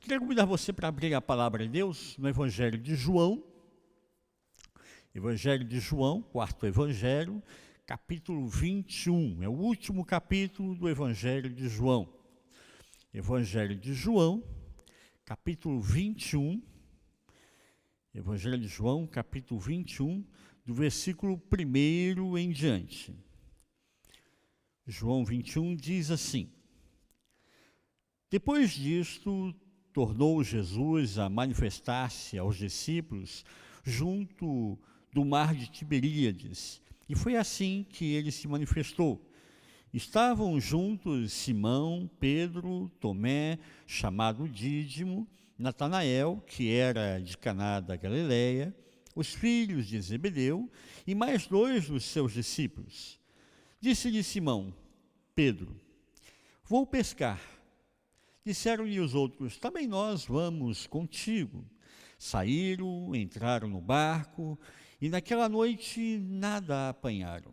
Queria convidar você para abrir a palavra de Deus no Evangelho de João, quarto Evangelho, capítulo 21, é o último capítulo do Evangelho de João. Evangelho de João, capítulo 21, Evangelho de João, capítulo 21, do versículo 1 em diante. João 21 diz assim: Depois disto, tornou Jesus a manifestar-se aos discípulos junto do mar de Tiberíades, e foi assim que ele se manifestou. Estavam juntos Simão, Pedro, Tomé, chamado Dídimo, Natanael, que era de Caná da Galileia, os filhos de Zebedeu e mais 2 dos seus discípulos. Disse-lhe Simão, Pedro: Vou pescar. Disseram-lhe os outros: Também nós vamos contigo. Saíram, entraram no barco, e naquela noite nada apanharam.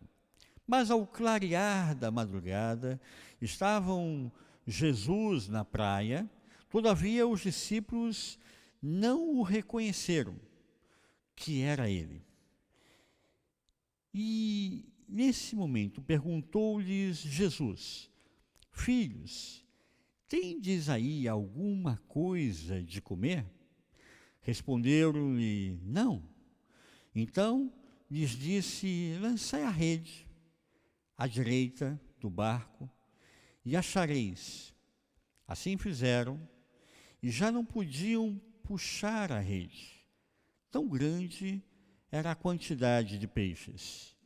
Mas ao clarear da madrugada, estavam Jesus na praia, todavia os discípulos não o reconheceram, que era ele. E nesse momento perguntou-lhes Jesus: Filhos, tendes aí alguma coisa de comer? Responderam-lhe: Não. Então lhes disse: Lançai a rede à direita do barco e achareis. Assim fizeram, e já não podiam puxar a rede. Tão grande era a quantidade de peixes.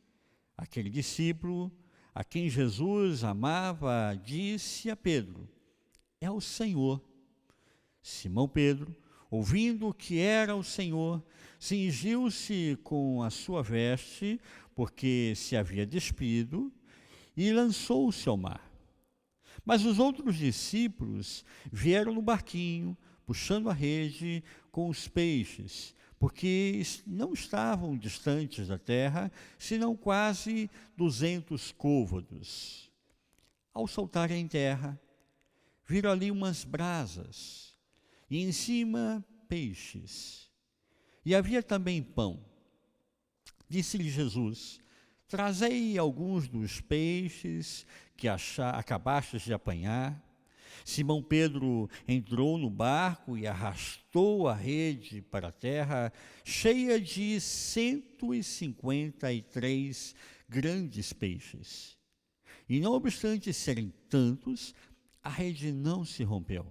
Aquele discípulo, a quem Jesus amava, disse a Pedro: É o Senhor. Simão Pedro, ouvindo que era o Senhor, cingiu-se com a sua veste, porque se havia despido, e lançou-se ao mar. Mas os outros discípulos vieram no barquinho, puxando a rede com os peixes, porque não estavam distantes da terra, senão quase 200 côvados. Ao saltarem em terra, viram ali umas brasas, e em cima peixes. E havia também pão. Disse-lhe Jesus: Trazei alguns dos peixes que acabastes de apanhar. Simão Pedro entrou no barco e arrastou a rede para a terra, cheia de 153 grandes peixes. E não obstante serem tantos, a rede não se rompeu.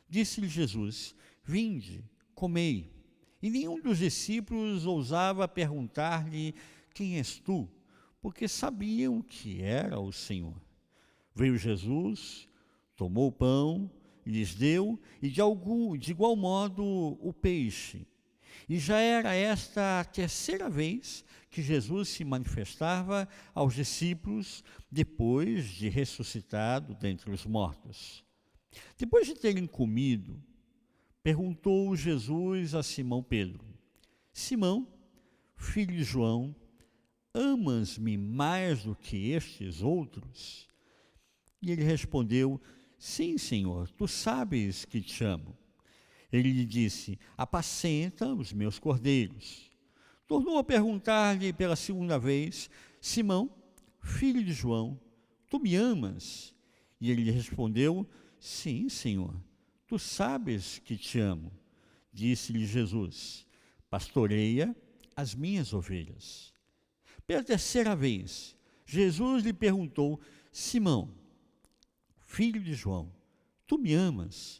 Disse-lhe Jesus: Vinde, comei. E nenhum dos discípulos ousava perguntar-lhe: Quem és tu? Porque sabiam que era o Senhor. Veio Jesus, tomou o pão, lhes deu, e de igual modo o peixe. E já era esta a 3ª vez que Jesus se manifestava aos discípulos, depois de ressuscitado dentre os mortos. Depois de terem comido, perguntou Jesus a Simão Pedro: Simão, filho de João, amas-me mais do que estes outros? E ele respondeu: Sim, Senhor, tu sabes que te amo. Ele lhe disse: Apacenta os meus cordeiros. Tornou a perguntar-lhe pela 2ª vez: Simão, filho de João, tu me amas? E ele lhe respondeu: Sim, Senhor, tu sabes que te amo. Disse-lhe Jesus: Pastoreia as minhas ovelhas. Pela 3ª vez, Jesus lhe perguntou: Simão, filho de João, tu me amas?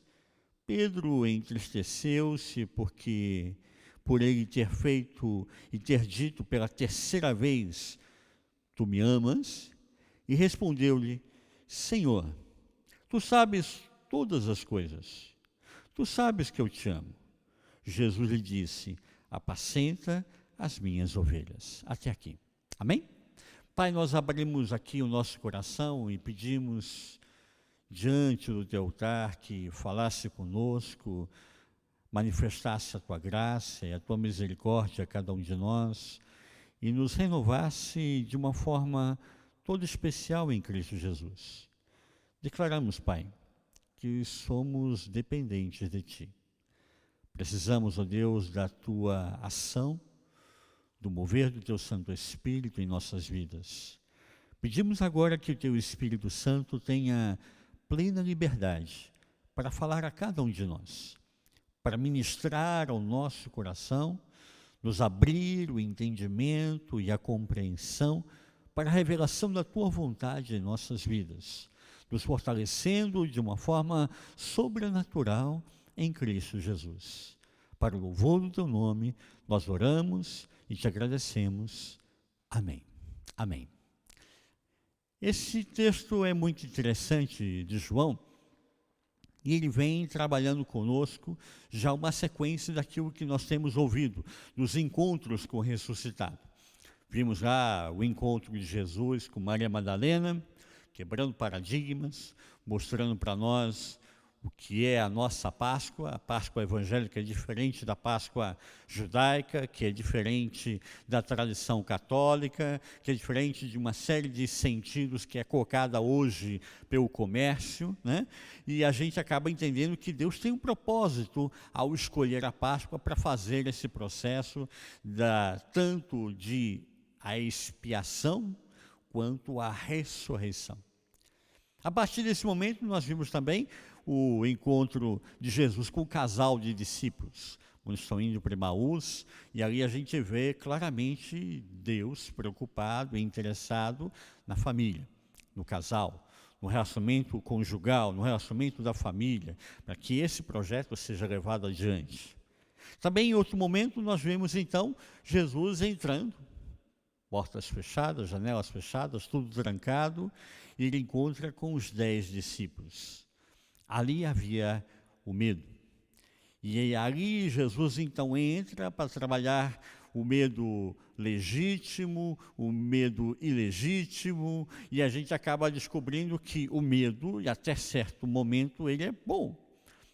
Pedro entristeceu-se porque, por ele ter feito e ter dito pela 3ª vez: Tu me amas? E respondeu-lhe: Senhor, tu sabes todas as coisas. Tu sabes que eu te amo. Jesus lhe disse: Apacenta as minhas ovelhas. Até aqui. Amém? Pai, nós abrimos aqui o nosso coração e pedimos diante do teu altar que falasse conosco, manifestasse a tua graça e a tua misericórdia a cada um de nós e nos renovasse de uma forma toda especial em Cristo Jesus. Declaramos, Pai, porque somos dependentes de Ti. Precisamos, ó Deus, da Tua ação, do mover do Teu Santo Espírito em nossas vidas. Pedimos agora que o Teu Espírito Santo tenha plena liberdade para falar a cada um de nós, para ministrar ao nosso coração, nos abrir o entendimento e a compreensão para a revelação da Tua vontade em nossas vidas, nos fortalecendo de uma forma sobrenatural em Cristo Jesus. Para o louvor do Teu nome, nós oramos e Te agradecemos. Amém. Amém. Esse texto é muito interessante de João, e ele vem trabalhando conosco já uma sequência daquilo que nós temos ouvido, dos encontros com o ressuscitado. Vimos já o encontro de Jesus com Maria Madalena, quebrando paradigmas, mostrando para nós o que é a nossa Páscoa. A Páscoa evangélica é diferente da Páscoa judaica, que é diferente da tradição católica, que é diferente de uma série de sentidos que é colocada hoje pelo comércio, né? E a gente acaba entendendo que Deus tem um propósito ao escolher a Páscoa para fazer esse processo tanto de a expiação quanto a ressurreição. A partir desse momento, nós vimos também o encontro de Jesus com o casal de discípulos, quando estão indo para Emaús, e ali a gente vê claramente Deus preocupado e interessado na família, no casal, no relacionamento conjugal, no relacionamento da família, para que esse projeto seja levado adiante. Também em outro momento nós vemos então Jesus entrando, portas fechadas, janelas fechadas, tudo trancado, e ele encontra com os 10 discípulos. Ali havia o medo. E ali Jesus então entra para trabalhar o medo legítimo, o medo ilegítimo, e a gente acaba descobrindo que o medo, e até certo momento, ele é bom.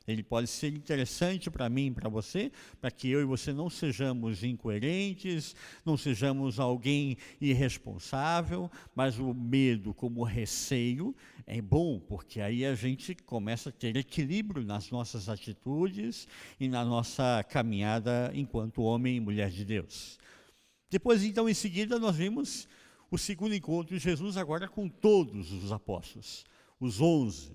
Ele pode ser interessante para mim e para você, para que eu e você não sejamos incoerentes, não sejamos alguém irresponsável, mas o medo como receio é bom, porque aí a gente começa a ter equilíbrio nas nossas atitudes e na nossa caminhada enquanto homem e mulher de Deus. Depois, então, em seguida, nós vimos o segundo encontro de Jesus agora com todos os apóstolos, os 11,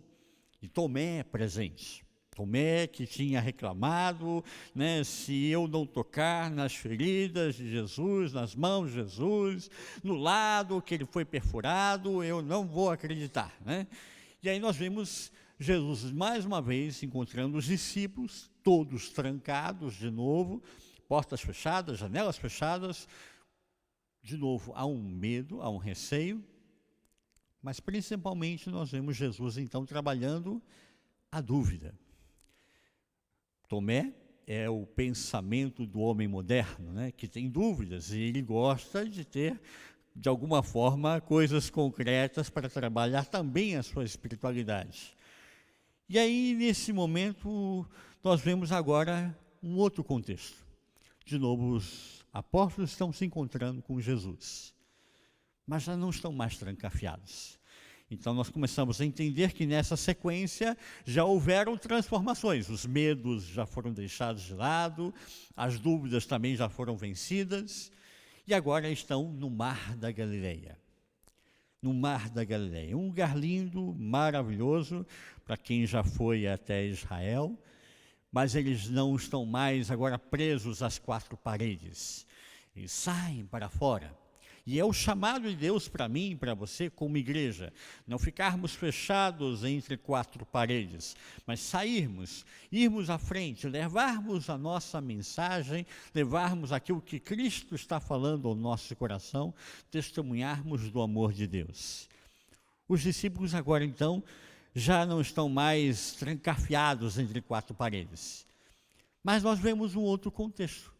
e Tomé presente. Tomé que tinha reclamado, né, se eu não tocar nas feridas de Jesus, nas mãos de Jesus, no lado que ele foi perfurado, eu não vou acreditar, né? E aí nós vemos Jesus mais uma vez encontrando os discípulos, todos trancados de novo, portas fechadas, janelas fechadas. De novo, há um medo, há um receio, mas principalmente nós vemos Jesus então trabalhando a dúvida. Tomé é o pensamento do homem moderno, né, que tem dúvidas e ele gosta de ter, de alguma forma, coisas concretas para trabalhar também a sua espiritualidade. E aí, nesse momento, nós vemos agora um outro contexto. De novo, os apóstolos estão se encontrando com Jesus, mas já não estão mais trancafiados. Então, nós começamos a entender que nessa sequência já houveram transformações. Os medos já foram deixados de lado, as dúvidas também já foram vencidas, e agora estão no Mar da Galileia. No Mar da Galileia, um lugar lindo, maravilhoso, para quem já foi até Israel, mas eles não estão mais agora presos às 4 paredes. Eles saem para fora. E é o chamado de Deus para mim e para você como igreja, não ficarmos fechados entre 4 paredes, mas sairmos, irmos à frente, levarmos a nossa mensagem, levarmos aquilo que Cristo está falando ao nosso coração, testemunharmos do amor de Deus. Os discípulos agora então já não estão mais trancafiados entre 4 paredes, mas nós vemos um outro contexto.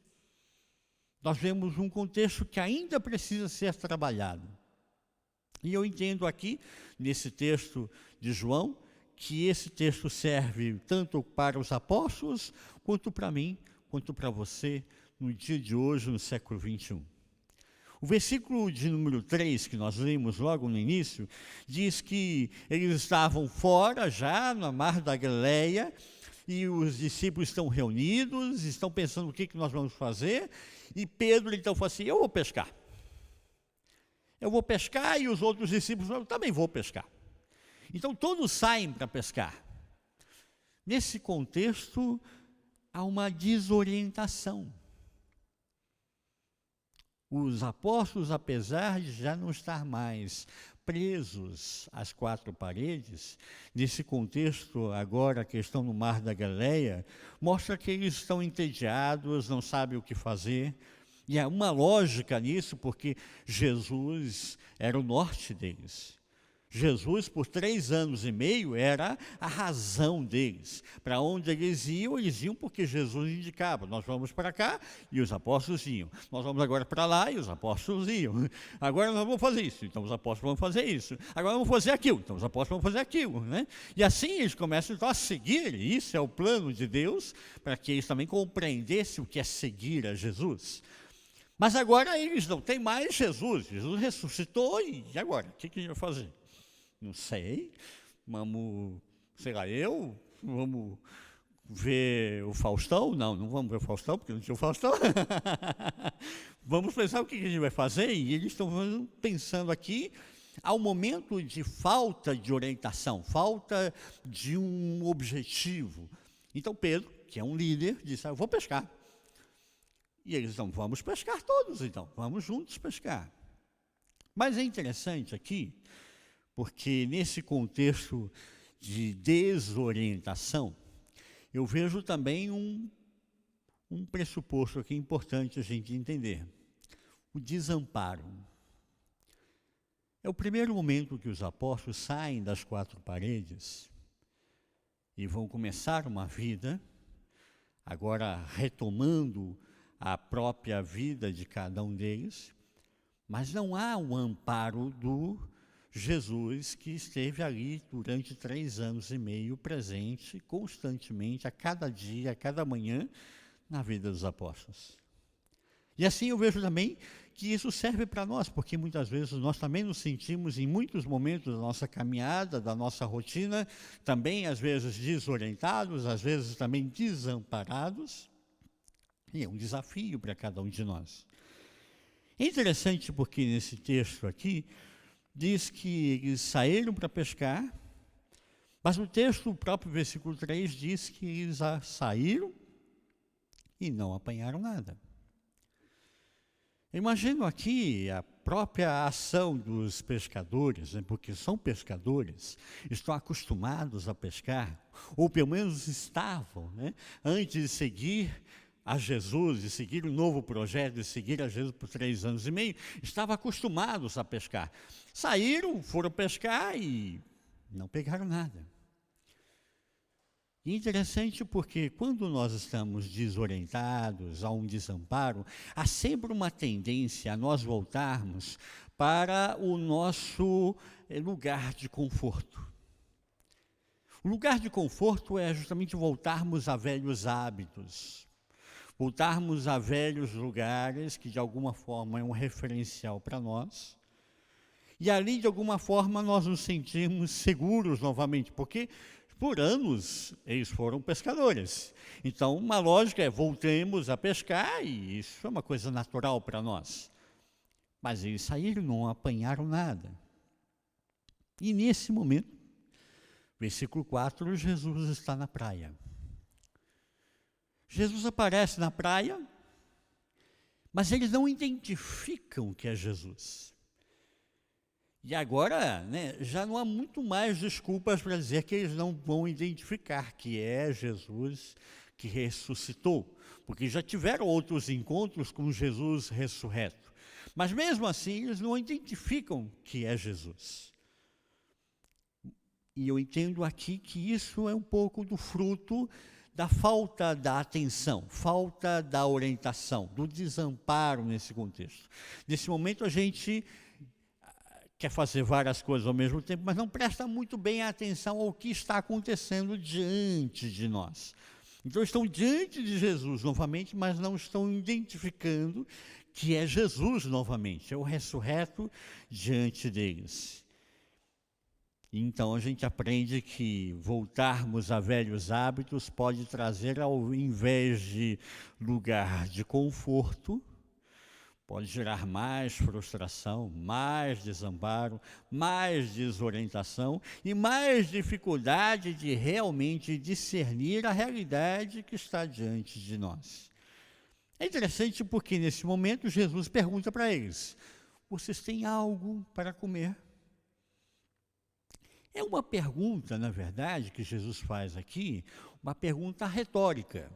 Nós vemos um contexto que ainda precisa ser trabalhado. E eu entendo aqui, nesse texto de João, que esse texto serve tanto para os apóstolos, quanto para mim, quanto para você, no dia de hoje, no século XXI. O versículo de número 3, que nós lemos logo no início, diz que eles estavam fora já, na mar da Galileia, e os discípulos estão reunidos, estão pensando o que nós vamos fazer, e Pedro então falou assim, eu vou pescar. Eu vou pescar, e os outros discípulos falam, eu também vou pescar. Então todos saem para pescar. Nesse contexto, há uma desorientação. Os apóstolos, apesar de já não estar mais presos às quatro paredes, nesse contexto, agora, a questão no Mar da Galileia, mostra que eles estão entediados, não sabem o que fazer. E há uma lógica nisso, porque Jesus era o norte deles. Jesus, por 3 anos e meio, era a razão deles. Para onde eles iam porque Jesus indicava. Nós vamos para cá e os apóstolos iam. Nós vamos agora para lá e os apóstolos iam. Agora nós vamos fazer isso, então os apóstolos vão fazer isso. Agora vamos fazer aquilo, então os apóstolos vão fazer aquilo. Né? E assim eles começam então, a seguir. Isso é o plano de Deus, para que eles também compreendessem o que é seguir a Jesus. Mas agora eles não têm mais Jesus. Jesus ressuscitou e agora? O que a gente vai fazer? Não sei, vamos ver o Faustão? Não vamos ver o Faustão, porque não tinha o Faustão. Vamos pensar o que a gente vai fazer, e eles estão pensando aqui, há um momento de falta de orientação, falta de um objetivo. Então Pedro, que é um líder, disse, eu vou pescar. E eles então, vamos pescar todos então, vamos juntos pescar. Mas é interessante aqui, porque nesse contexto de desorientação, eu vejo também um pressuposto aqui importante a gente entender. O desamparo. É o primeiro momento que os apóstolos saem das quatro paredes e vão começar uma vida, agora retomando a própria vida de cada um deles, mas não há o amparo do Jesus, que esteve ali durante 3 anos e meio, presente constantemente, a cada dia, a cada manhã, na vida dos apóstolos. E assim eu vejo também que isso serve para nós, porque muitas vezes nós também nos sentimos, em muitos momentos da nossa caminhada, da nossa rotina, também às vezes desorientados, às vezes também desamparados, e é um desafio para cada um de nós. É interessante porque nesse texto aqui, diz que eles saíram para pescar, mas o texto, o próprio versículo 3, diz que eles saíram e não apanharam nada. Imagino aqui a própria ação dos pescadores, né, porque são pescadores, estão acostumados a pescar, ou pelo menos estavam, né, antes de seguir a Jesus, de seguir um novo projeto, de seguir a Jesus por 3 anos e meio, estavam acostumados a pescar. Saíram, foram pescar e não pegaram nada. E interessante porque quando nós estamos desorientados, há um desamparo, há sempre uma tendência a nós voltarmos para o nosso lugar de conforto. O lugar de conforto é justamente voltarmos a velhos hábitos, voltarmos a velhos lugares que de alguma forma é um referencial para nós, e ali de alguma forma nós nos sentimos seguros novamente, porque por anos eles foram pescadores. Então uma lógica é voltemos a pescar, e isso é uma coisa natural para nós. Mas eles saíram e não apanharam nada. E nesse momento, versículo 4, Jesus está na praia. Jesus aparece na praia, mas eles não identificam que é Jesus. E agora, né, já não há muito mais desculpas para dizer que eles não vão identificar que é Jesus que ressuscitou, porque já tiveram outros encontros com Jesus ressurreto. Mas mesmo assim, eles não identificam que é Jesus. E eu entendo aqui que isso é um pouco do fruto da falta da atenção, falta da orientação, do desamparo nesse contexto. Nesse momento a gente quer fazer várias coisas ao mesmo tempo, mas não presta muito bem atenção ao que está acontecendo diante de nós. Então estão diante de Jesus novamente, mas não estão identificando que é Jesus novamente, é o ressurreto diante deles. Então a gente aprende que voltarmos a velhos hábitos pode trazer, ao invés de lugar de conforto, pode gerar mais frustração, mais desamparo, mais desorientação e mais dificuldade de realmente discernir a realidade que está diante de nós. É interessante porque nesse momento Jesus pergunta para eles: vocês têm algo para comer? É uma pergunta, na verdade, que Jesus faz aqui, uma pergunta retórica.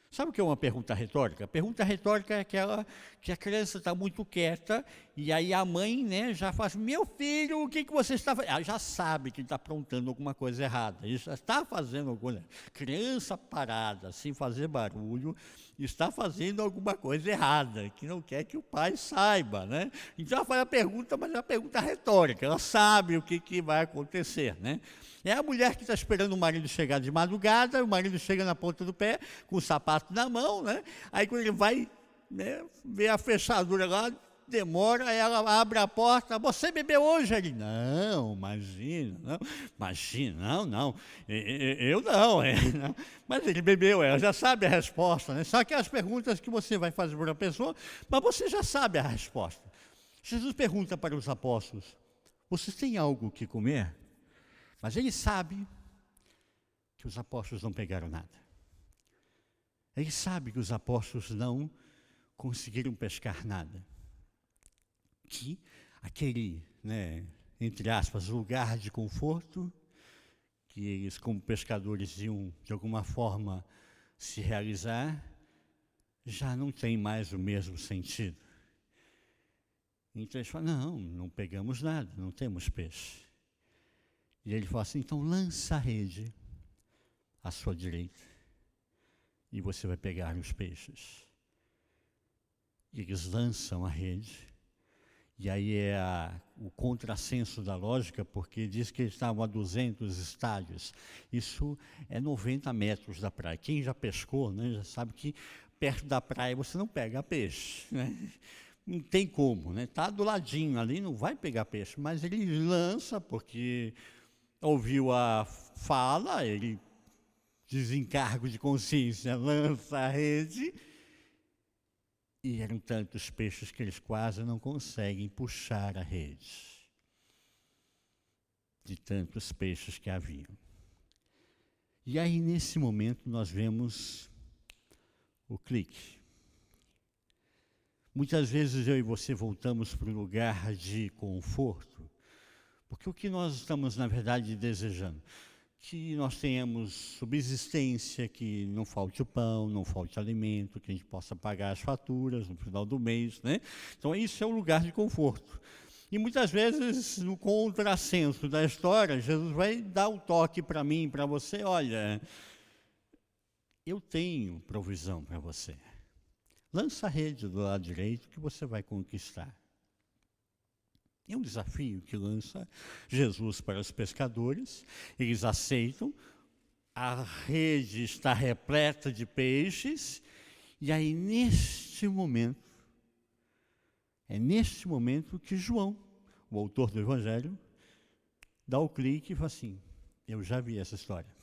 Sabe o que é uma pergunta retórica? A pergunta retórica é aquela que a criança está muito quieta e aí a mãe, né, já faz: meu filho, o que você está fazendo? Ela já sabe que ele está aprontando alguma coisa errada, ele já está fazendo alguma coisa. Criança parada, sem fazer barulho, está fazendo alguma coisa errada, que não quer que o pai saiba, né? Então ela faz a pergunta, mas é uma pergunta retórica, ela sabe o que vai acontecer, né? É a mulher que está esperando o marido chegar de madrugada, o marido chega na ponta do pé, com o sapato na mão, né? Aí quando ele vai, né, ver a fechadura lá, demora, aí ela abre a porta: você bebeu hoje? Ele: não, imagina, não, eu não, não. Mas ele bebeu, ela já sabe a resposta, né? Só que as perguntas que você vai fazer para a pessoa, mas você já sabe a resposta. Jesus pergunta para os apóstolos: vocês têm algo que comer? Mas ele sabe que os apóstolos não pegaram nada. Ele sabe que os apóstolos não conseguiram pescar nada. Que aquele, né, entre aspas, lugar de conforto, que eles como pescadores iam de alguma forma se realizar, já não tem mais o mesmo sentido. Então eles falam: não pegamos nada, não temos peixe. E ele fala assim: então lança a rede à sua direita e você vai pegar os peixes. E eles lançam a rede, e aí é o contrassenso da lógica, porque diz que eles estavam a 200 estádios. Isso é 90 metros da praia. Quem já pescou, né, já sabe que perto da praia você não pega peixe, né? Não tem como, né? Está do ladinho ali, não vai pegar peixe, mas ele lança porque ouviu a fala, ele, desencargo de consciência, lança a rede, e eram tantos peixes que eles quase não conseguem puxar a rede, de tantos peixes que haviam. E aí, nesse momento, nós vemos o clique. Muitas vezes eu e você voltamos para o lugar de conforto, porque o que nós estamos, na verdade, desejando? Que nós tenhamos subsistência, que não falte o pão, não falte alimento, que a gente possa pagar as faturas no final do mês, né? Então, isso é um lugar de conforto. E muitas vezes, no contrassenso da história, Jesus vai dar o toque para mim, para você: olha, eu tenho provisão para você. Lança a rede do lado direito que você vai conquistar. É um desafio que lança Jesus para os pescadores. Eles aceitam, a rede está repleta de peixes, e aí neste momento, é neste momento que João, o autor do Evangelho, dá o clique e fala assim: eu já vi essa história,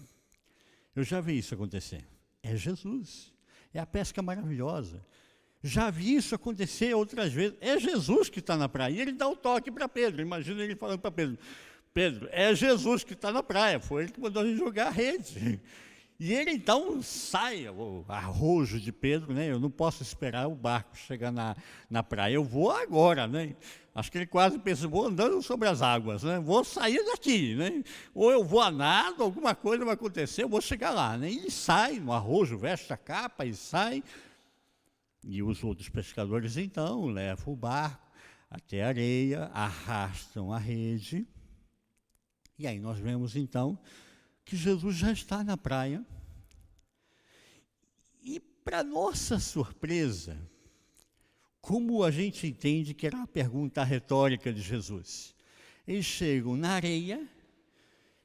eu já vi isso acontecer. É Jesus, é a pesca maravilhosa. Já vi isso acontecer outras vezes. É Jesus que está na praia. E ele dá o toque para Pedro. Imagina ele falando para Pedro: Pedro, é Jesus que está na praia. Foi ele que mandou a gente jogar a rede. E ele então sai, o arrojo de Pedro, né? Eu não posso esperar o barco chegar na praia. Eu vou agora, né? Acho que ele quase pensa: vou andando sobre as águas, né? Vou sair daqui, né? Ou eu vou a nado, alguma coisa vai acontecer, eu vou chegar lá, né? E ele sai no arrojo, veste a capa e sai. E os outros pescadores, então, levam o barco até a areia, arrastam a rede. E aí nós vemos, então, que Jesus já está na praia. E, para nossa surpresa, como a gente entende que era uma pergunta retórica de Jesus? Eles chegam na areia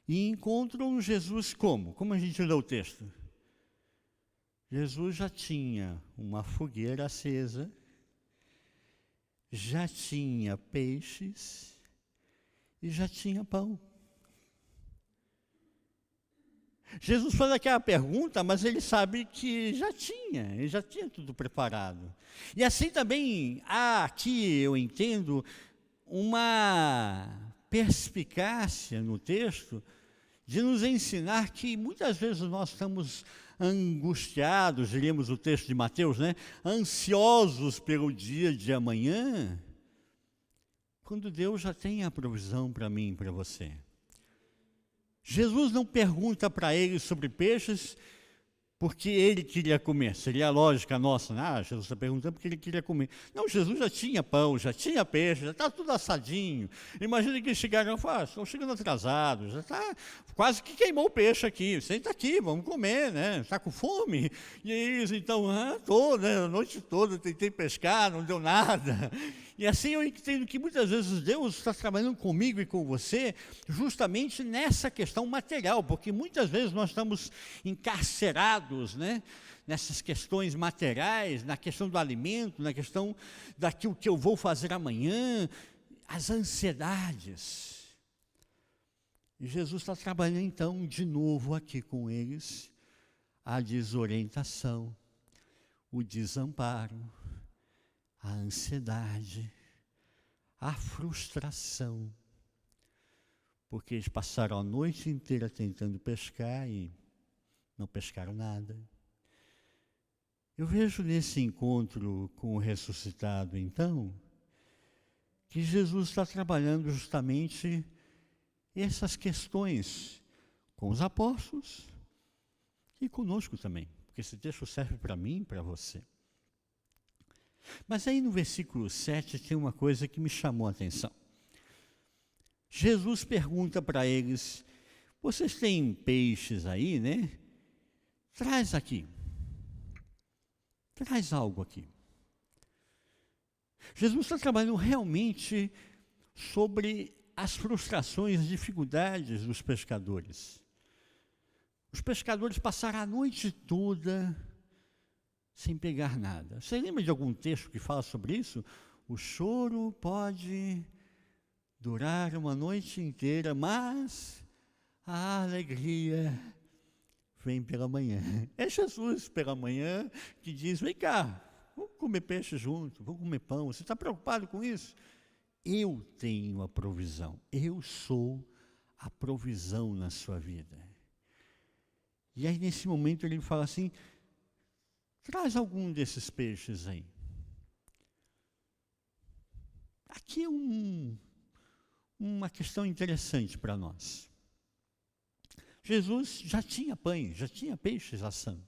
e encontram Jesus como? Como a gente lê o texto? Jesus já tinha uma fogueira acesa já tinha peixes e já tinha pão. Jesus faz aquela pergunta, mas ele sabe que ele já tinha tudo preparado. E assim também há aqui, eu entendo, uma perspicácia no texto de nos ensinar que muitas vezes nós estamos angustiados, diríamos o texto de Mateus, né? Ansiosos pelo dia de amanhã, quando Deus já tem a provisão para mim e para você. Jesus não pergunta para ele sobre peixes porque ele queria comer. Seria a lógica nossa, né? Jesus está perguntando porque ele queria comer. Não, Jesus já tinha pão, já tinha peixe, já está tudo assadinho. Imagina que eles chegaram e falaram, estão chegando atrasados, já está, quase que queimou o peixe aqui. Senta aqui, vamos comer, né? Está com fome? E eles, então, estou, né? A noite toda tentei pescar, não deu nada. E assim eu entendo que muitas vezes Deus está trabalhando comigo e com você justamente nessa questão material, porque muitas vezes nós estamos encarcerados, né, nessas questões materiais, na questão do alimento, na questão daquilo que eu vou fazer amanhã, as ansiedades. E Jesus está trabalhando então de novo aqui com eles a desorientação, o desamparo, a ansiedade, a frustração, porque eles passaram a noite inteira tentando pescar e não pescaram nada. Eu vejo nesse encontro com o ressuscitado, então, que Jesus está trabalhando justamente essas questões com os apóstolos e conosco também, porque esse texto serve para mim e para você. Mas aí no versículo 7 tem uma coisa que me chamou a atenção. Jesus pergunta para eles, vocês têm peixes aí, né? Traz aqui. Traz algo aqui. Jesus está trabalhando realmente sobre as frustrações, as dificuldades dos pescadores. Os pescadores passaram a noite toda sem pegar nada. Você lembra de algum texto que fala sobre isso? O choro pode durar uma noite inteira, mas a alegria vem pela manhã. É Jesus pela manhã que diz, vem cá, vamos comer peixe junto, vamos comer pão. Você está preocupado com isso? Eu tenho a provisão. Eu sou a provisão na sua vida. E aí nesse momento ele fala assim, traz algum desses peixes aí. Aqui é uma questão interessante para nós. Jesus já tinha pães, já tinha peixes assando.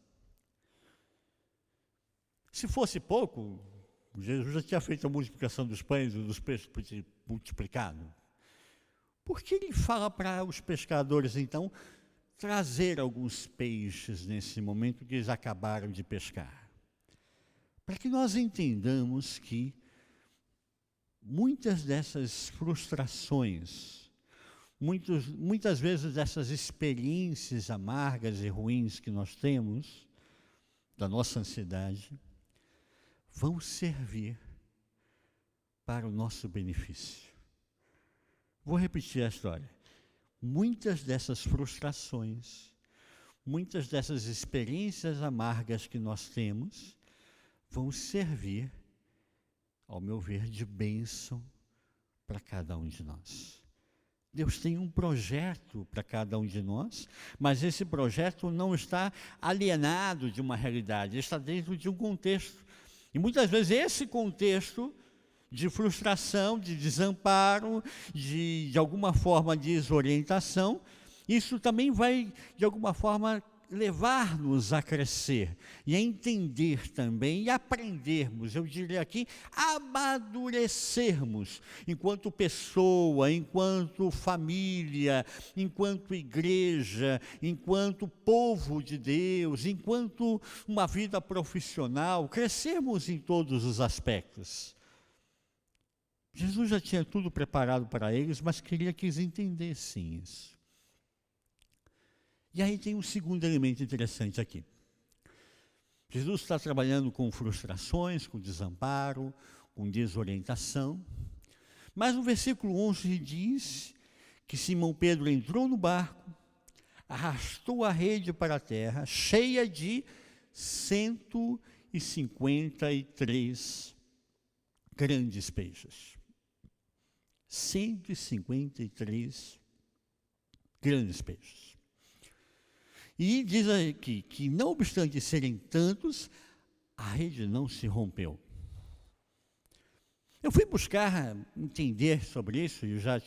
Se fosse pouco, Jesus já tinha feito a multiplicação dos pães e dos peixes multiplicados. Por que ele fala para os pescadores, então, trazer alguns peixes nesse momento que eles acabaram de pescar? Para que nós entendamos que muitas dessas frustrações, muitas vezes dessas experiências amargas e ruins que nós temos, da nossa ansiedade, vão servir para o nosso benefício. Vou repetir a história. Muitas dessas frustrações, muitas dessas experiências amargas que nós temos, vão servir, ao meu ver, de bênção para cada um de nós. Deus tem um projeto para cada um de nós, mas esse projeto não está alienado de uma realidade, está dentro de um contexto. E muitas vezes esse contexto de frustração, de desamparo, de alguma forma de desorientação, isso também vai, de alguma forma, levar-nos a crescer e a entender também e aprendermos, eu diria aqui, amadurecermos enquanto pessoa, enquanto família, enquanto igreja, enquanto povo de Deus, enquanto uma vida profissional, crescermos em todos os aspectos. Jesus já tinha tudo preparado para eles, mas queria que eles entendessem isso. E aí tem um segundo elemento interessante aqui. Jesus está trabalhando com frustrações, com desamparo, com desorientação. Mas o versículo 11 diz que Simão Pedro entrou no barco, arrastou a rede para a terra, cheia de 153 grandes peixes. 153 grandes peixes. E diz aqui que, não obstante serem tantos, a rede não se rompeu. Eu fui buscar entender sobre isso, eu já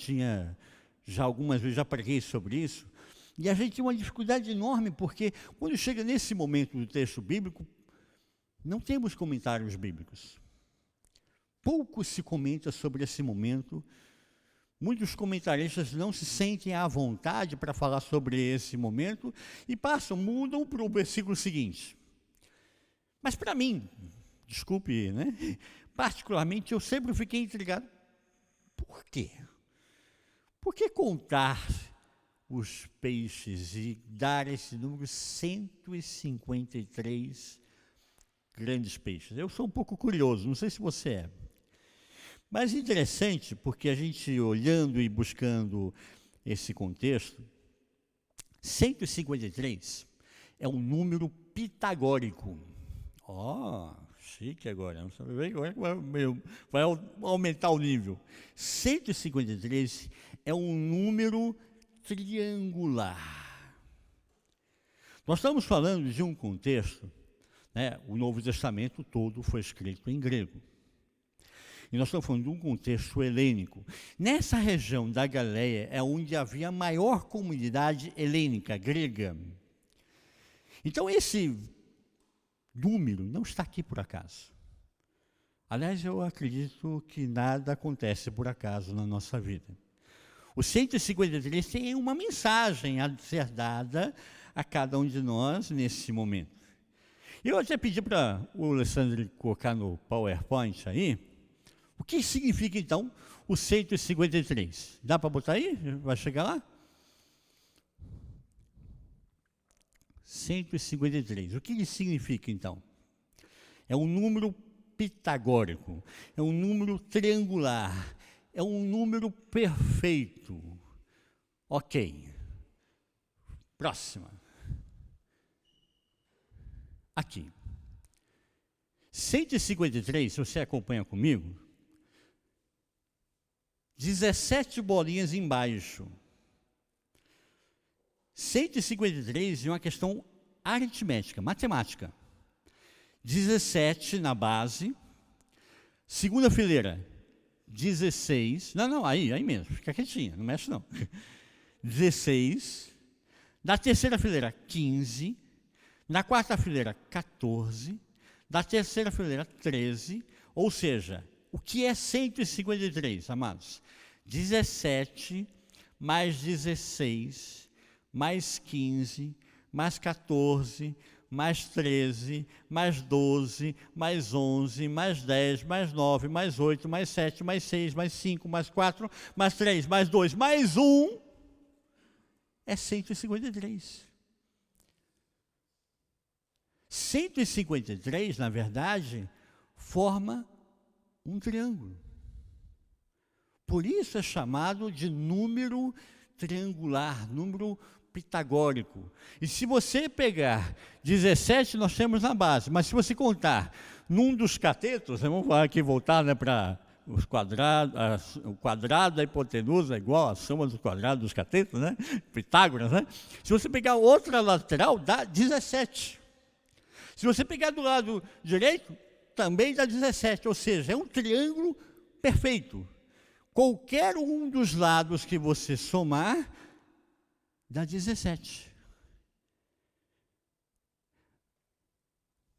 algumas vezes já preguei sobre isso, e a gente tem uma dificuldade enorme, porque quando chega nesse momento do texto bíblico, não temos comentários bíblicos. Pouco se comenta sobre esse momento. Muitos comentaristas não se sentem à vontade para falar sobre esse momento e mudam para o versículo seguinte. Mas para mim, desculpe, né? Particularmente, eu sempre fiquei intrigado. Por quê? Por que contar os peixes e dar esse número 153 grandes peixes? Eu sou um pouco curioso, não sei se você é. Mas interessante, porque a gente olhando e buscando esse contexto, 153 é um número pitagórico. Chique agora, vai aumentar o nível. 153 é um número triangular. Nós estamos falando de um contexto, né, o Novo Testamento todo foi escrito em grego. E nós estamos falando de um contexto helênico. Nessa região da Galileia é onde havia a maior comunidade helênica, grega. Então esse número não está aqui por acaso. Aliás, eu acredito que nada acontece por acaso na nossa vida. O 153 tem uma mensagem a ser dada a cada um de nós nesse momento. Eu até pedi para o Alessandro colocar no PowerPoint aí, o que significa então o 153? Dá para botar aí? Vai chegar lá? 153. O que ele significa então? É um número pitagórico, é um número triangular, é um número perfeito. Ok. Próxima. Aqui. 153, se você acompanha comigo, 17 bolinhas embaixo. 153 é uma questão aritmética, matemática. 17 na base. Segunda fileira, 16. Não, aí mesmo, fica quietinha, não mexe não. 16. Na terceira fileira, 15. Na quarta fileira, 14. Na terceira fileira, 13. Ou seja, o que é 153, amados? 17 mais 16, mais 15, mais 14, mais 13, mais 12, mais 11, mais 10, mais 9, mais 8, mais 7, mais 6, mais 5, mais 4, mais 3, mais 2, mais 1, é 153. 153, na verdade, forma um triângulo. Por isso é chamado de número triangular, número pitagórico. E se você pegar 17, nós temos na base, mas se você contar num dos catetos, vamos aqui voltar, né, para os quadrados, o quadrado da hipotenusa é igual à soma dos quadrados dos catetos, né? Pitágoras, né? Se você pegar outra lateral, dá 17. Se você pegar do lado direito, também dá 17, ou seja, é um triângulo perfeito. Qualquer um dos lados que você somar, dá 17.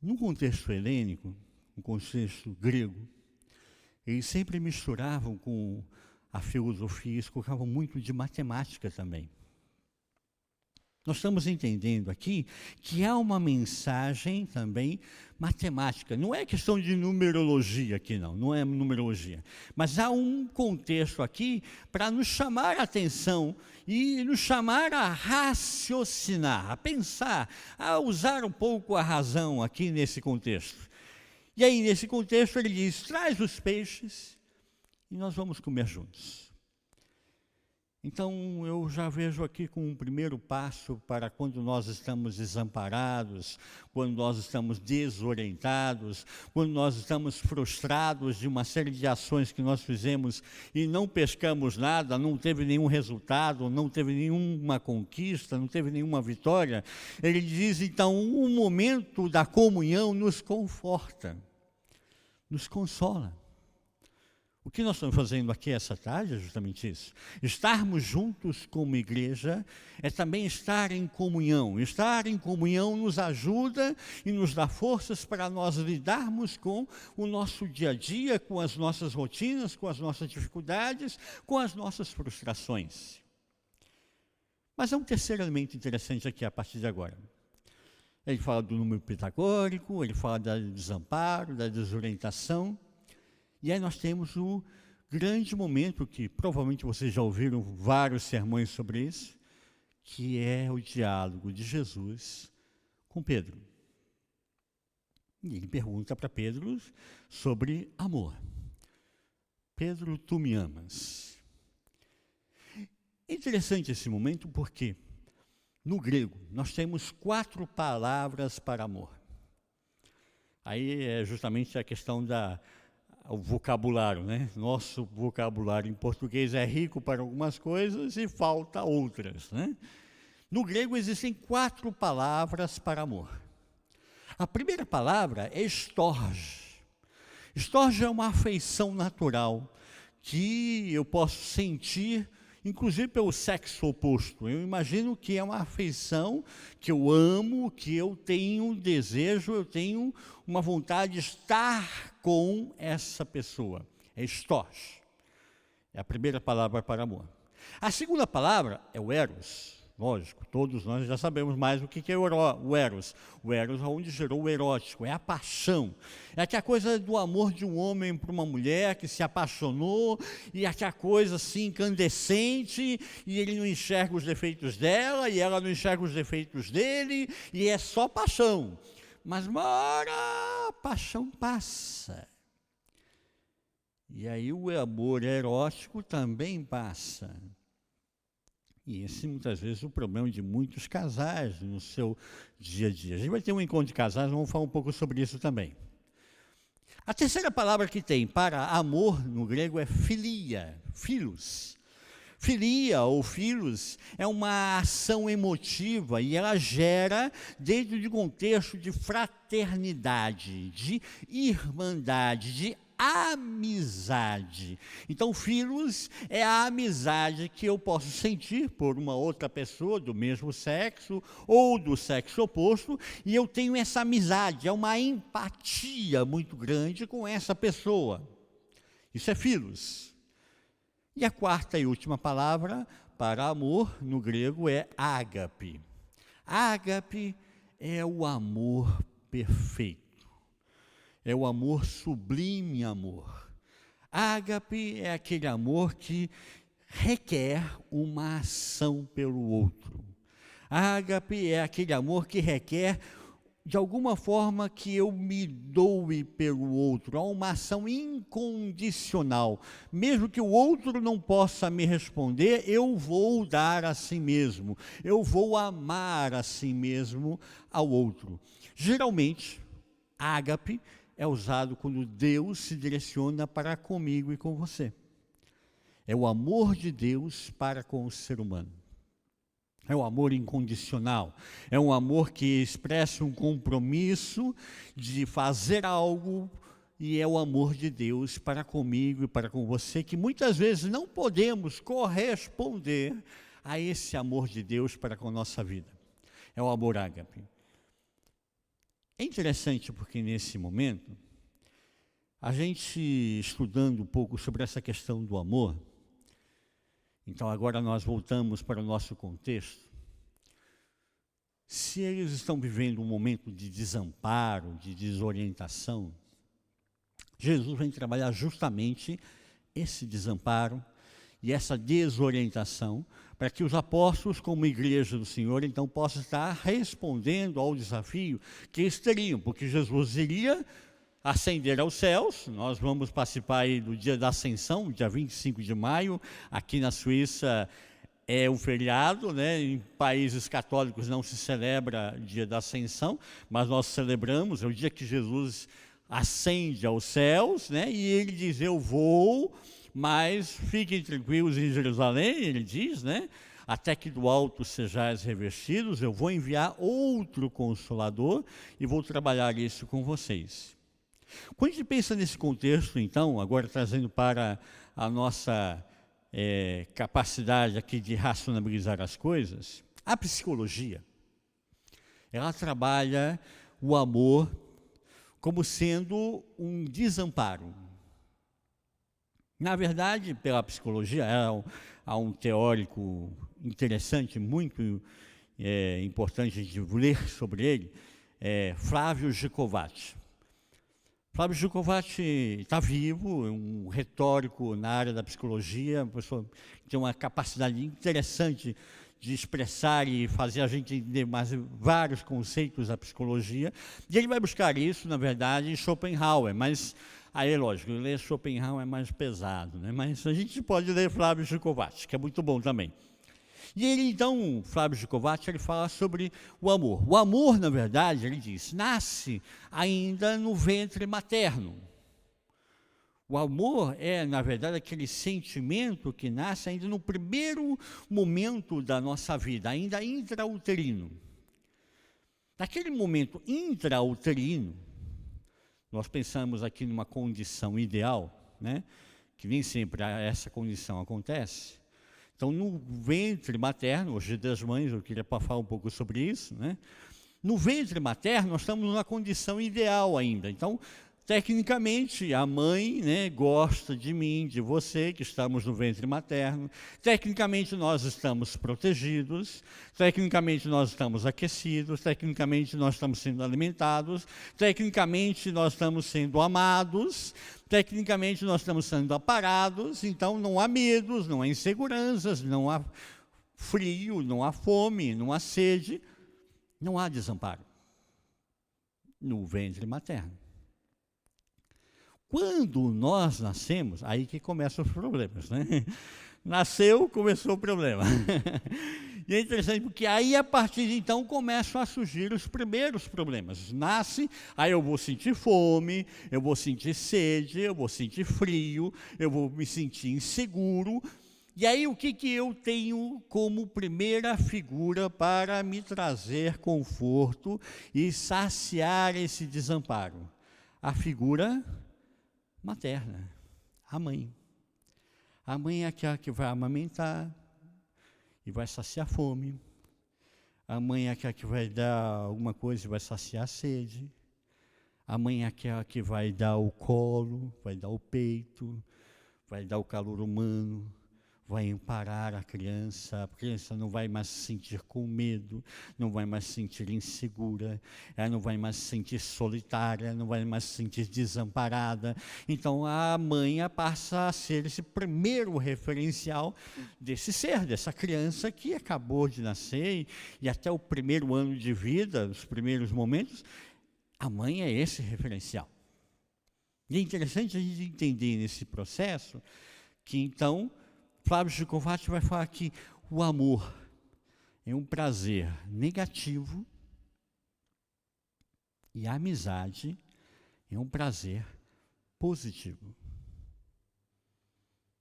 No contexto helênico, no contexto grego, eles sempre misturavam com a filosofia, eles colocavam muito de matemática também. Nós estamos entendendo aqui que há uma mensagem também matemática. Não é questão de numerologia aqui, não é numerologia. Mas há um contexto aqui para nos chamar a atenção e nos chamar a raciocinar, a pensar, a usar um pouco a razão aqui nesse contexto. E aí, nesse contexto, ele diz, traz os peixes e nós vamos comer juntos. Então, eu já vejo aqui com um primeiro passo para quando nós estamos desamparados, quando nós estamos desorientados, quando nós estamos frustrados de uma série de ações que nós fizemos e não pescamos nada, não teve nenhum resultado, não teve nenhuma conquista, não teve nenhuma vitória. Ele diz, então, o momento da comunhão nos conforta, nos consola. O que nós estamos fazendo aqui essa tarde é justamente isso. Estarmos juntos como igreja é também estar em comunhão. Estar em comunhão nos ajuda e nos dá forças para nós lidarmos com o nosso dia a dia, com as nossas rotinas, com as nossas dificuldades, com as nossas frustrações. Mas há um terceiro elemento interessante aqui a partir de agora. Ele fala do número pitagórico, ele fala do desamparo, da desorientação. E aí nós temos o grande momento, que provavelmente vocês já ouviram vários sermões sobre isso, que é o diálogo de Jesus com Pedro. E ele pergunta para Pedro sobre amor. Pedro, tu me amas? É interessante esse momento porque, no grego, nós temos 4 palavras para amor. Aí é justamente a questão o vocabulário, né? Nosso vocabulário em português é rico para algumas coisas e falta outras, né? No grego existem 4 palavras para amor. A primeira palavra é storge. Storge é uma afeição natural que eu posso sentir, inclusive pelo sexo oposto. Eu imagino que é uma afeição que eu amo, que eu tenho desejo, eu tenho uma vontade de estar com essa pessoa. É storge. É a primeira palavra para amor. A segunda palavra é o eros. Lógico, todos nós já sabemos mais o que é o eros. O eros é onde gerou o erótico, é a paixão. É aquela coisa do amor de um homem para uma mulher que se apaixonou, e aquela coisa assim incandescente, e ele não enxerga os defeitos dela, e ela não enxerga os defeitos dele, e é só paixão. Mas uma hora a paixão passa. E aí o amor erótico também passa. E esse, muitas vezes, é o problema de muitos casais no seu dia a dia. A gente vai ter um encontro de casais, vamos falar um pouco sobre isso também. A terceira palavra que tem para amor no grego é filia, philos. Filia ou philos é uma ação emotiva e ela gera dentro de um contexto de fraternidade, de irmandade, de amizade. Então, philos é a amizade que eu posso sentir por uma outra pessoa do mesmo sexo ou do sexo oposto, e eu tenho essa amizade, é uma empatia muito grande com essa pessoa. Isso é philos. E a quarta e última palavra para amor no grego é ágape. Ágape é o amor perfeito. É o amor sublime amor. Ágape é aquele amor que requer uma ação pelo outro. Ágape é aquele amor que requer, de alguma forma, que eu me doe pelo outro. Há uma ação incondicional. Mesmo que o outro não possa me responder, eu vou dar a si mesmo. Eu vou amar a si mesmo ao outro. Geralmente, ágape é usado quando Deus se direciona para comigo e com você. É o amor de Deus para com o ser humano. É o amor incondicional. É um amor que expressa um compromisso de fazer algo, e é o amor de Deus para comigo e para com você, que muitas vezes não podemos corresponder a esse amor de Deus para com a nossa vida. É o amor ágape. É interessante porque nesse momento, a gente estudando um pouco sobre essa questão do amor, então agora nós voltamos para o nosso contexto. Se eles estão vivendo um momento de desamparo, de desorientação, Jesus vem trabalhar justamente esse desamparo e essa desorientação, para que os apóstolos, como igreja do Senhor, então possam estar respondendo ao desafio que eles teriam, porque Jesus iria ascender aos céus. Nós vamos participar aí do dia da Ascensão, dia 25 de maio, aqui na Suíça é um feriado, né? Em países católicos não se celebra dia da Ascensão, mas nós celebramos, é o dia que Jesus ascende aos céus, né? E ele diz, eu vou, mas fiquem tranquilos em Jerusalém, ele diz, né? Até que do alto sejais revestidos, eu vou enviar outro Consolador e vou trabalhar isso com vocês. Quando a gente pensa nesse contexto, então, agora trazendo para a nossa capacidade aqui de racionalizar as coisas, a psicologia, ela trabalha o amor como sendo um desamparo. Na verdade, pela psicologia, há um teórico interessante, muito importante de ler sobre ele, Flávio Gikovati. Flávio Gikovati está vivo, é um retórico na área da psicologia, uma pessoa que tem uma capacidade interessante de expressar e fazer a gente entender vários conceitos da psicologia. E ele vai buscar isso, na verdade, em Schopenhauer, mas aí, lógico, ler Schopenhauer é mais pesado, né? Mas a gente pode ler Flávio Gikovati, que é muito bom também. E ele, então, Flávio Gikovati, ele fala sobre o amor. O amor, na verdade, ele diz, nasce ainda no ventre materno. O amor é, na verdade, aquele sentimento que nasce ainda no primeiro momento da nossa vida, ainda intrauterino. Naquele momento intrauterino, nós pensamos aqui numa condição ideal, né? Que nem sempre essa condição acontece. Então, no ventre materno, hoje das mães, eu queria falar um pouco sobre isso, né? No ventre materno, nós estamos numa condição ideal ainda. Então, tecnicamente, a mãe, né, gosta de mim, de você, que estamos no ventre materno. Tecnicamente, nós estamos protegidos. Tecnicamente, nós estamos aquecidos. Tecnicamente, nós estamos sendo alimentados. Tecnicamente, nós estamos sendo amados. Tecnicamente, nós estamos sendo aparados. Então, não há medos, não há inseguranças, não há frio, não há fome, não há sede, não há desamparo no ventre materno. Quando nós nascemos, aí que começam os problemas, né? Nasceu, começou o problema. E é interessante porque aí, a partir de então, começam a surgir os primeiros problemas. Nasce, aí eu vou sentir fome, eu vou sentir sede, eu vou sentir frio, eu vou me sentir inseguro. E aí, o que eu tenho como primeira figura para me trazer conforto e saciar esse desamparo? A figura materna, a mãe. A mãe é aquela que vai amamentar e vai saciar a fome. A mãe é aquela que vai dar alguma coisa e vai saciar a sede. A mãe é aquela que vai dar o colo, vai dar o peito, vai dar o calor humano, vai amparar a criança não vai mais se sentir com medo, não vai mais se sentir insegura, ela não vai mais se sentir solitária, não vai mais se sentir desamparada. Então a mãe passa a ser esse primeiro referencial desse ser, dessa criança que acabou de nascer e até o primeiro ano de vida, os primeiros momentos, a mãe é esse referencial. E é interessante a gente entender nesse processo que então Flávio Gikovati vai falar que o amor é um prazer negativo e a amizade é um prazer positivo.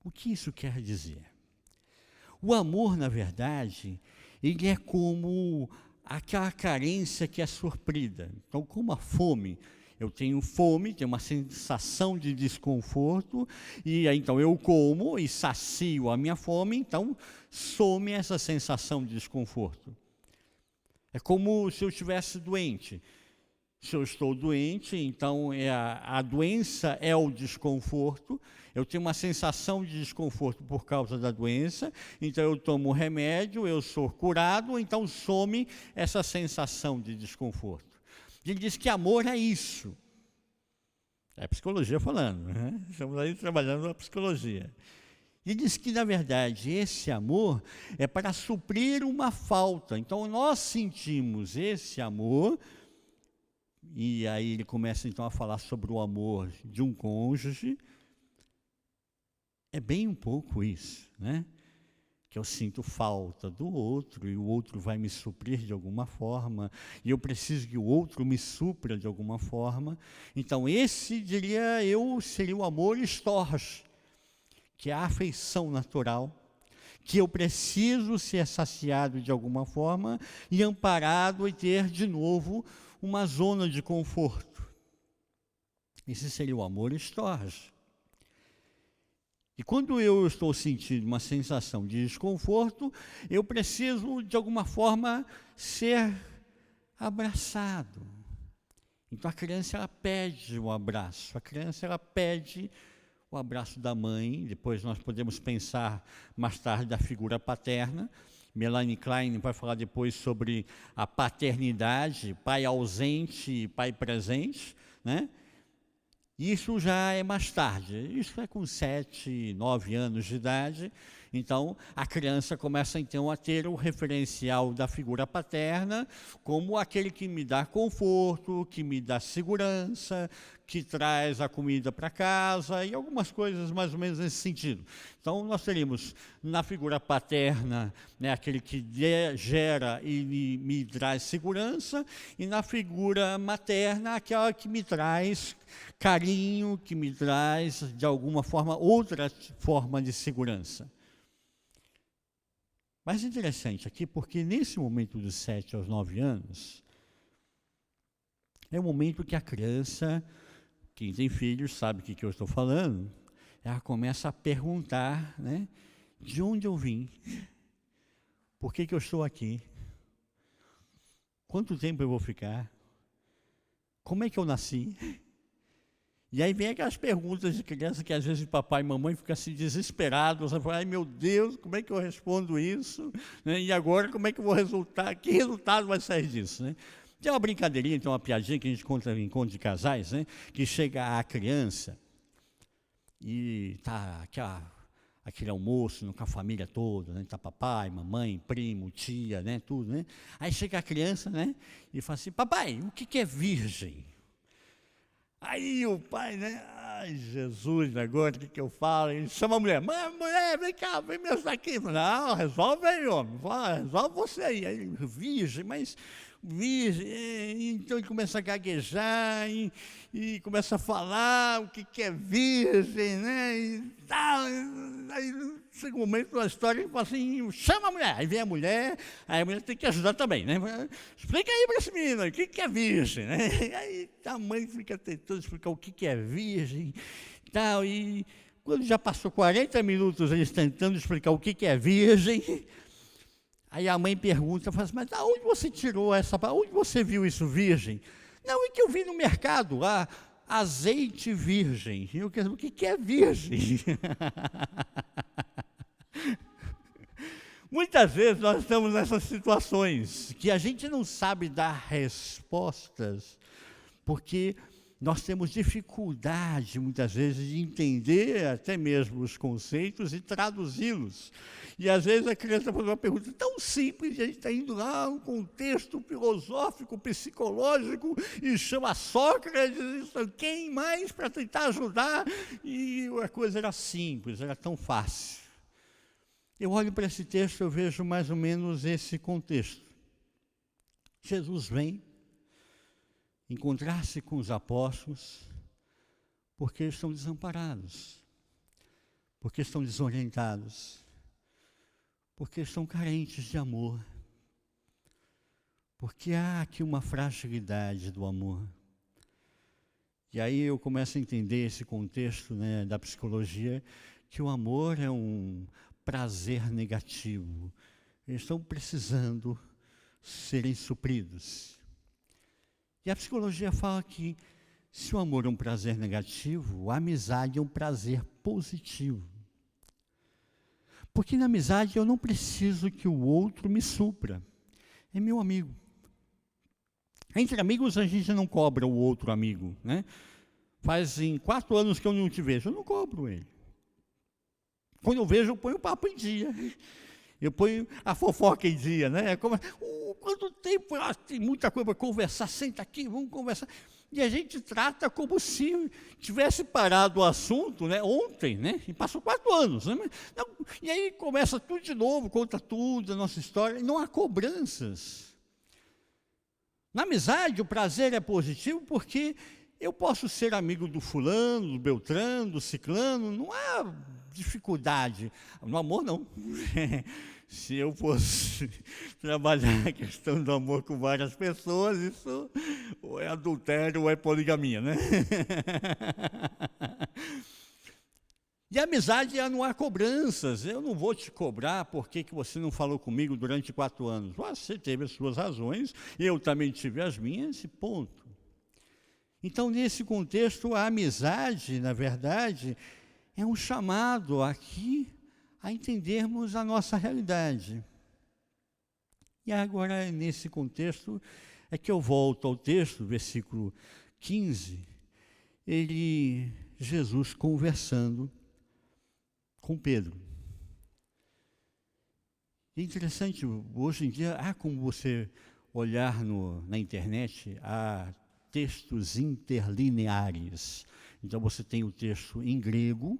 O que isso quer dizer? O amor, na verdade, ele é como aquela carência que é suprida. Então, como a fome, eu tenho fome, tenho uma sensação de desconforto, e aí, então eu como e sacio a minha fome, então some essa sensação de desconforto. É como se eu estivesse doente. Se eu estou doente, então a doença é o desconforto, eu tenho uma sensação de desconforto por causa da doença, então eu tomo remédio, eu sou curado, então some essa sensação de desconforto. Ele diz que amor é isso. É a psicologia falando, né? Estamos aí trabalhando na psicologia. Ele diz que, na verdade, esse amor é para suprir uma falta. Então, nós sentimos esse amor E aí ele começa então a falar sobre o amor de um cônjuge. É bem um pouco isso, né? Que eu sinto falta do outro e o outro vai me suprir de alguma forma, e eu preciso que o outro me supra de alguma forma. Então esse, diria eu, seria o amor storge, que é a afeição natural, que eu preciso ser saciado de alguma forma e amparado e ter de novo uma zona de conforto. Esse seria o amor storge. E quando eu estou sentindo uma sensação de desconforto, eu preciso, de alguma forma, ser abraçado. Então a criança, ela pede um abraço. A criança, ela pede o abraço da mãe. Depois nós podemos pensar mais tarde da figura paterna. Melanie Klein vai falar depois sobre a paternidade, pai ausente e pai presente, né? Isso já é mais tarde, isso é com 7, 9 anos de idade. Então, a criança começa então a ter o referencial da figura paterna como aquele que me dá conforto, que me dá segurança, que traz a comida para casa e algumas coisas mais ou menos nesse sentido. Então, nós teríamos na figura paterna, né, aquele que gera e me traz segurança, e na figura materna, aquela que me traz carinho, que me traz, de alguma forma, outra forma de segurança. Mas interessante aqui, porque nesse momento dos 7 aos 9 anos, é o momento que a criança, quem tem filhos sabe o que eu estou falando, ela começa a perguntar, né, de onde eu vim, por que eu estou aqui, quanto tempo eu vou ficar, como é que eu nasci. E aí vem aquelas perguntas de criança que às vezes papai e mamãe ficam assim desesperados, você fala, ai meu Deus, como é que eu respondo isso? Né? E agora como é que eu vou resultar? Que resultado vai sair disso? Né? Tem uma brincadeirinha, tem uma piadinha que a gente conta em encontro de casais, né? Que chega a criança e está aquele almoço com a família toda, né? Tá papai, mamãe, primo, tia, né? Tudo, né? Aí chega a criança, né? E fala assim, papai, o que é virgem? Aí o pai, né? Ai, Jesus, agora o que eu falo? Ele chama a mulher, mulher, vem cá, vem me ajudar aqui. Não, resolve aí, homem, resolve você aí. Aí ele, virgem, mas virgem. Então ele começa a gaguejar e começa a falar o que é virgem, né? E tal. Aí chega um momento da história ele fala assim, chama a mulher. Aí vem a mulher, aí a mulher tem que ajudar também, né? Explica aí para esse menino aí, o que é virgem, né? Aí a mãe fica tentando explicar o que é virgem e tal. E quando já passou 40 minutos eles tentando explicar o que é virgem, aí a mãe pergunta, fala assim, mas aonde você tirou essa, aonde você viu isso virgem? Não, é que eu vi no mercado lá, azeite virgem. Eu quero saber o que é virgem. Muitas vezes nós estamos nessas situações que a gente não sabe dar respostas, porque nós temos dificuldade, muitas vezes, de entender até mesmo os conceitos e traduzi-los. E, às vezes, a criança faz uma pergunta tão simples, e a gente está indo lá um contexto filosófico, psicológico, e chama Sócrates, quem mais para tentar ajudar? E a coisa era simples, era tão fácil. Eu olho para esse texto, eu vejo mais ou menos esse contexto. Jesus vem encontrar-se com os apóstolos porque estão desamparados, porque estão desorientados, porque estão carentes de amor, porque há aqui uma fragilidade do amor. E aí eu começo a entender esse contexto, né, da psicologia, que o amor é um prazer negativo. Eles estão precisando serem supridos. E a psicologia fala que se o amor é um prazer negativo, a amizade é um prazer positivo. Porque na amizade eu não preciso que o outro me supra. É meu amigo. Entre amigos a gente não cobra o outro amigo, né? Fazem 4 anos que eu não te vejo, eu não cobro ele. Quando eu vejo, eu ponho o papo em dia. Eu ponho a fofoca em dia, né? Quanto tempo, tem muita coisa para conversar, senta aqui, vamos conversar. E a gente trata como se tivesse parado o assunto, né, ontem, né, e passou 4 anos. Né, não, e aí começa tudo de novo, conta tudo, a nossa história, e não há cobranças. Na amizade, o prazer é positivo porque eu posso ser amigo do fulano, do beltrano, do ciclano, não há dificuldade. No amor, não. Se eu fosse trabalhar a questão do amor com várias pessoas, isso ou é adultério ou é poligamia, né? E a amizade, não há cobranças. Eu não vou te cobrar porque que você não falou comigo durante 4 anos. Você teve as suas razões, eu também tive as minhas, e ponto. Então, nesse contexto, a amizade, na verdade, é um chamado aqui a entendermos a nossa realidade. E agora, nesse contexto, é que eu volto ao texto, versículo 15, Jesus conversando com Pedro. É interessante, hoje em dia, há como você olhar na internet, há textos interlineares. Então, você tem o texto em grego,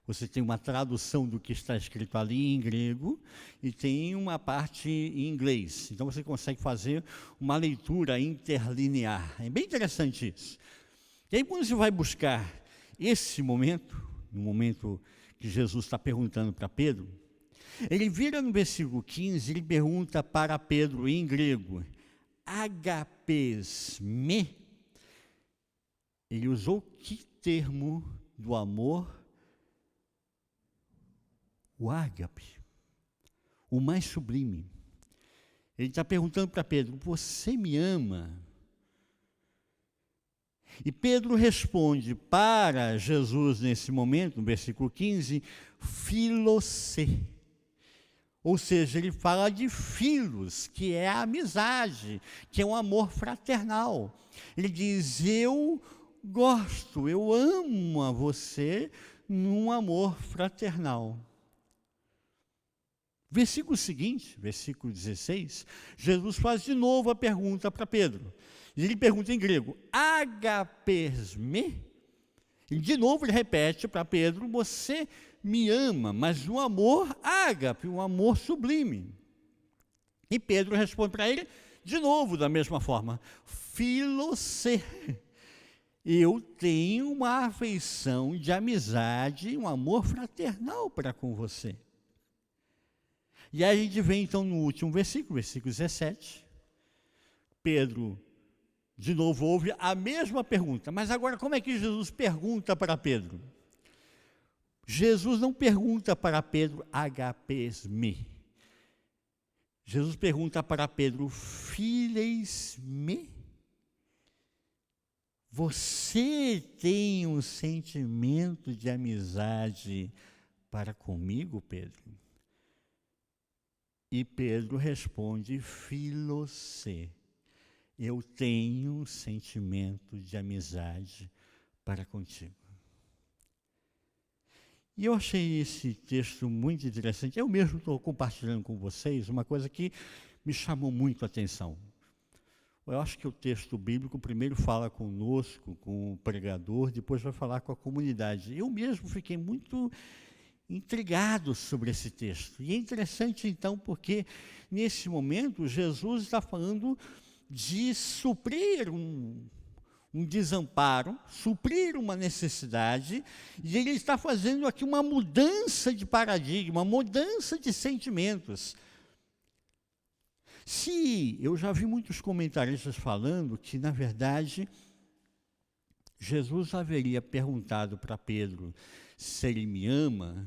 você tem uma tradução do que está escrito ali em grego e tem uma parte em inglês. Então, você consegue fazer uma leitura interlinear. É bem interessante isso. E aí, quando você vai buscar esse momento, no momento que Jesus está perguntando para Pedro, ele vira no versículo 15, ele pergunta para Pedro em grego, agapes me. Ele usou que termo do amor? O ágape, o mais sublime. Ele está perguntando para Pedro, você me ama? E Pedro responde para Jesus nesse momento, no versículo 15, filosê. Ou seja, ele fala de filos, que é a amizade, que é um amor fraternal. Ele diz, eu gosto, eu amo a você num amor fraternal. Versículo seguinte, versículo 16, Jesus faz de novo a pergunta para Pedro. E ele pergunta em grego, agapes me? E de novo ele repete para Pedro, você me ama, mas um amor ágape, um amor sublime. E Pedro responde para ele, de novo, da mesma forma, filosê. Eu tenho uma afeição de amizade, um amor fraternal para com você. E aí a gente vem então no último versículo, versículo 17. Pedro, de novo, ouve a mesma pergunta. Mas agora, como é que Jesus pergunta para Pedro? Jesus não pergunta para Pedro, agapes me. Jesus pergunta para Pedro, fileis me? Você tem um sentimento de amizade para comigo, Pedro? E Pedro responde, filosê, eu tenho um sentimento de amizade para contigo. E eu achei esse texto muito interessante. Eu mesmo estou compartilhando com vocês uma coisa que me chamou muito a atenção. Eu acho que o texto bíblico primeiro fala conosco, com o pregador, depois vai falar com a comunidade. Eu mesmo fiquei muito intrigado sobre esse texto. E é interessante, então, porque nesse momento Jesus está falando de suprir um desamparo, suprir uma necessidade, e ele está fazendo aqui uma mudança de paradigma, uma mudança de sentimentos. Se eu já vi muitos comentaristas falando que, na verdade, Jesus haveria perguntado para Pedro se ele me ama,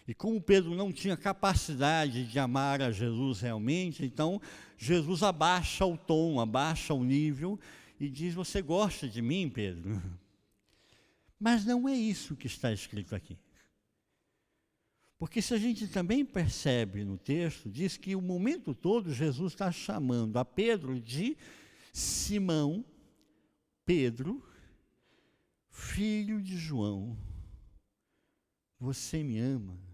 e como Pedro não tinha capacidade de amar a Jesus realmente, então Jesus abaixa o tom, abaixa o nível e diz, você gosta de mim, Pedro? Mas não é isso que está escrito aqui. Porque se a gente também percebe no texto, diz que o momento todo Jesus está chamando a Pedro de Simão, Pedro, filho de João, você me ama?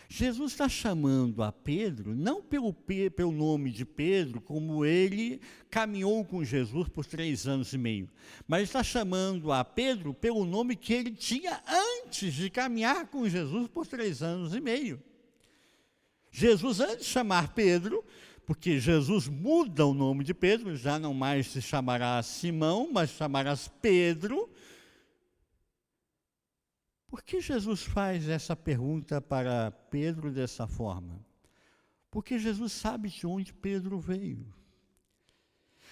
Jesus está chamando a Pedro, não pelo nome de Pedro, como ele caminhou com Jesus por 3 anos e meio, mas está chamando a Pedro pelo nome que ele tinha antes de caminhar com Jesus por 3 anos e meio. Jesus, antes de chamar Pedro, porque Jesus muda o nome de Pedro, já não mais se chamará Simão, mas chamarás Pedro. Por que Jesus faz essa pergunta para Pedro dessa forma? Porque Jesus sabe de onde Pedro veio.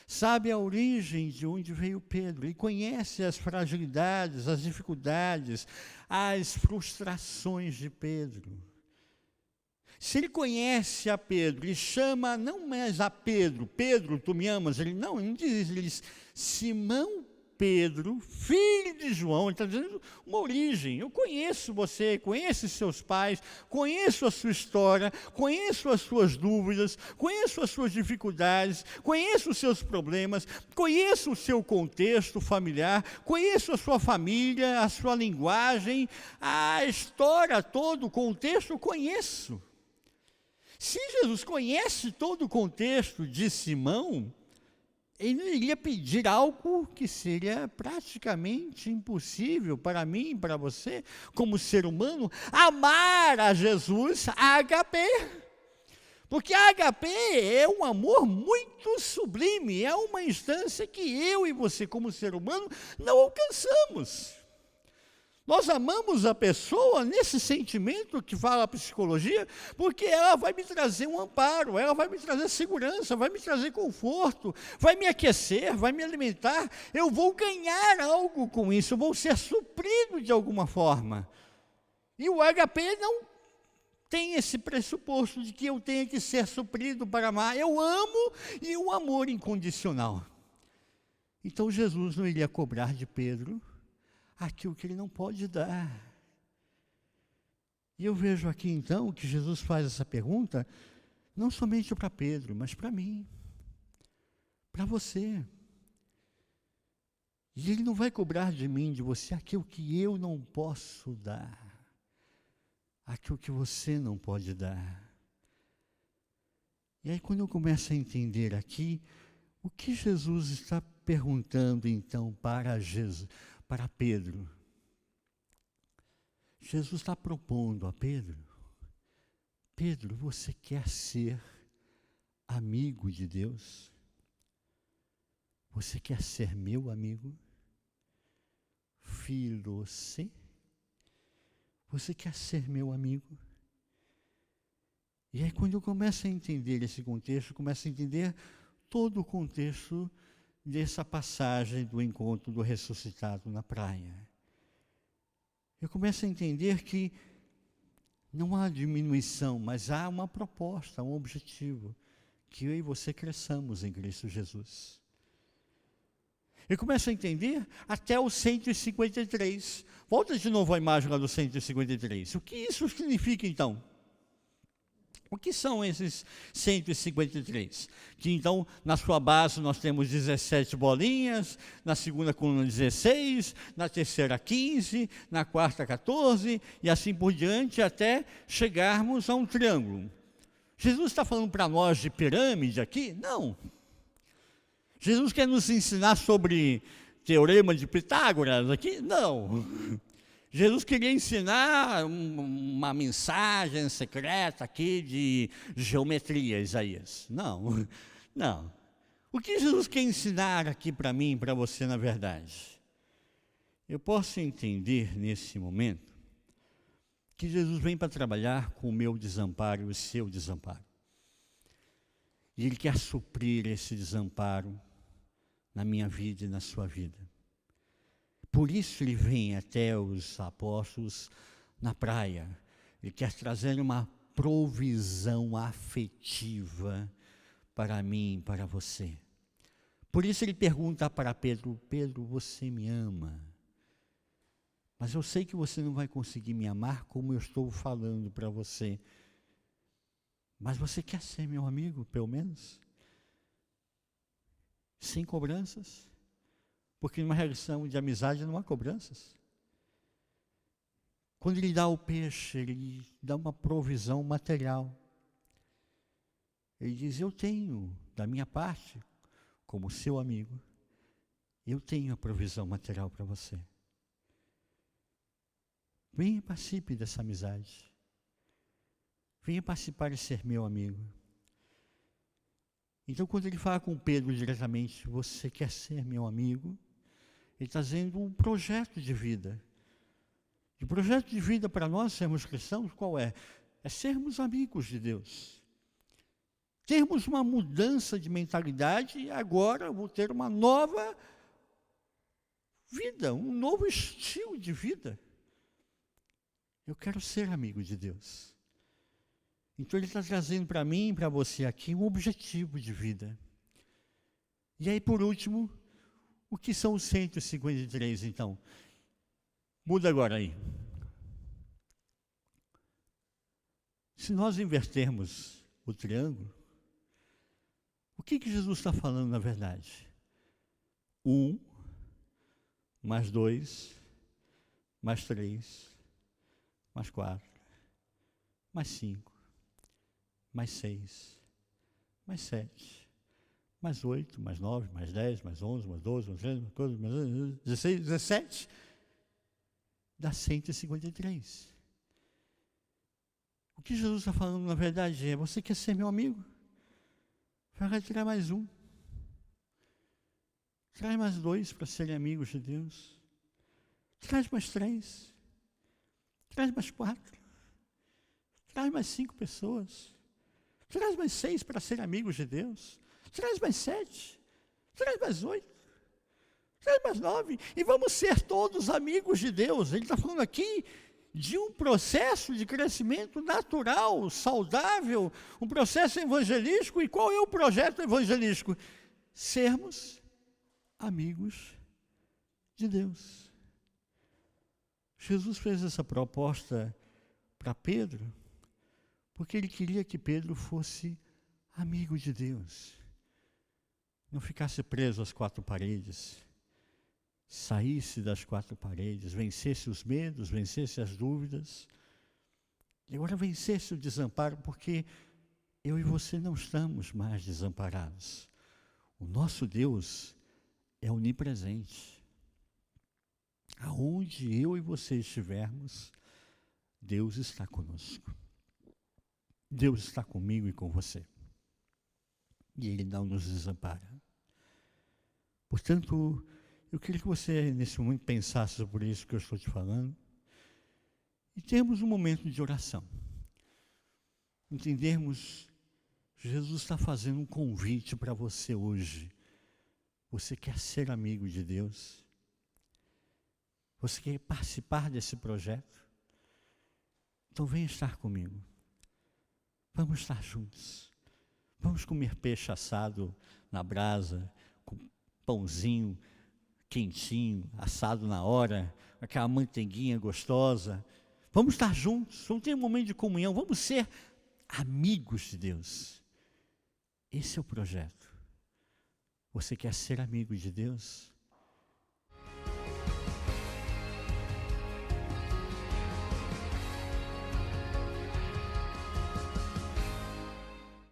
Sabe a origem de onde veio Pedro. E conhece as fragilidades, as dificuldades, as frustrações de Pedro. Se ele conhece a Pedro e chama não mais a Pedro, Pedro, tu me amas? Ele não diz, ele diz, Simão Pedro, filho de João. Ele está dizendo uma origem. Eu conheço você, conheço seus pais, conheço a sua história, conheço as suas dúvidas, conheço as suas dificuldades, conheço os seus problemas, conheço o seu contexto familiar, conheço a sua família, a sua linguagem, a história, todo o contexto, conheço. Se Jesus conhece todo o contexto de Simão, ele não iria pedir algo que seria praticamente impossível para mim e para você, como ser humano, amar a Jesus ágape. Porque ágape é um amor muito sublime, é uma instância que eu e você, como ser humano, não alcançamos. Nós amamos a pessoa nesse sentimento que fala a psicologia, porque ela vai me trazer um amparo, ela vai me trazer segurança, vai me trazer conforto, vai me aquecer, vai me alimentar. Eu vou ganhar algo com isso, eu vou ser suprido de alguma forma. E o HP não tem esse pressuposto de que eu tenha que ser suprido para amar. Eu amo e o amor incondicional. Então Jesus não iria cobrar de Pedro aquilo que ele não pode dar. E eu vejo aqui então que Jesus faz essa pergunta, não somente para Pedro, mas para mim, para você. E ele não vai cobrar de mim, de você, aquilo que eu não posso dar, aquilo que você não pode dar. E aí quando eu começo a entender aqui, o que Jesus está perguntando então para Pedro? Jesus está propondo a Pedro, Pedro, você quer ser amigo de Deus? Você quer ser meu amigo? Filose? Você quer ser meu amigo? E aí quando eu começo a entender esse contexto, eu começo a entender todo o contexto dessa passagem do encontro do ressuscitado na praia. Eu começo a entender que não há diminuição, mas há uma proposta, um objetivo, que eu e você cresçamos em Cristo Jesus. Eu começo a entender até o 153. Volta de novo a imagem lá do 153. O que isso significa então? O que são esses 153? Que então, na sua base, nós temos 17 bolinhas, na segunda coluna 16, na terceira 15, na quarta 14, e assim por diante, até chegarmos a um triângulo. Jesus está falando para nós de pirâmide aqui? Não. Jesus quer nos ensinar sobre teorema de Pitágoras aqui? Não. Jesus queria ensinar uma mensagem secreta aqui de geometria, Isaías. Não, não. O que Jesus quer ensinar aqui para mim e para você, na verdade? Eu posso entender nesse momento que Jesus vem para trabalhar com o meu desamparo e o seu desamparo. E Ele quer suprir esse desamparo na minha vida e na sua vida. Por isso Ele vem até os apóstolos na praia. Ele quer trazer uma provisão afetiva para mim e para você. Por isso Ele pergunta para Pedro, Pedro, você me ama? Mas eu sei que você não vai conseguir me amar como eu estou falando para você. Mas você quer ser meu amigo, pelo menos? Sem cobranças? Porque numa relação de amizade não há cobranças. Quando ele dá o peixe, ele dá uma provisão material. Ele diz, eu tenho, da minha parte, como seu amigo, eu tenho a provisão material para você. Venha e participe dessa amizade. Venha participar e ser meu amigo. Então, quando ele fala com Pedro diretamente, você quer ser meu amigo? Ele está dizendo um projeto de vida. E o projeto de vida para nós, sermos cristãos, qual é? É sermos amigos de Deus. Termos uma mudança de mentalidade e agora eu vou ter uma nova vida, um novo estilo de vida. Eu quero ser amigo de Deus. Então ele está trazendo para mim e para você aqui um objetivo de vida. E aí, por último, o que são os 153, então? Muda agora aí. Se nós invertermos o triângulo, o que Jesus está falando na verdade? 1, mais 2, mais 3, mais 4, mais 5, mais 6, mais 7, mais 8, mais 9, mais 10, mais 11, mais 12, mais 13, mais 14, mais 16, 17, dá 153. O que Jesus está falando na verdade é, você quer ser meu amigo? Vai retirar mais 1. Traz mais 2 para serem amigos de Deus. Traz mais 3. Traz mais 4. Traz mais 5 pessoas. Traz mais 6 para serem amigos de Deus. Traz mais 7. Traz mais 8. Traz mais 9. E vamos ser todos amigos de Deus. Ele está falando aqui de um processo de crescimento natural, saudável, um processo evangelístico. E qual é o projeto evangelístico? Sermos amigos de Deus. Jesus fez essa proposta para Pedro, porque ele queria que Pedro fosse amigo de Deus, não ficasse preso às 4 paredes, saísse das 4 paredes, vencesse os medos, vencesse as dúvidas, e agora vencesse o desamparo, porque eu e você não estamos mais desamparados. O nosso Deus é onipresente. Aonde eu e você estivermos, Deus está conosco. Deus está comigo e com você. E Ele não nos desampara. Portanto, eu queria que você, nesse momento, pensasse sobre isso que eu estou te falando. E termos um momento de oração. Entendermos, Jesus está fazendo um convite para você hoje. Você quer ser amigo de Deus? Você quer participar desse projeto? Então venha estar comigo. Vamos estar juntos. Vamos comer peixe assado na brasa, com pãozinho quentinho, assado na hora, aquela manteiguinha gostosa. Vamos estar juntos, vamos ter um momento de comunhão, vamos ser amigos de Deus. Esse é o projeto. Você quer ser amigo de Deus?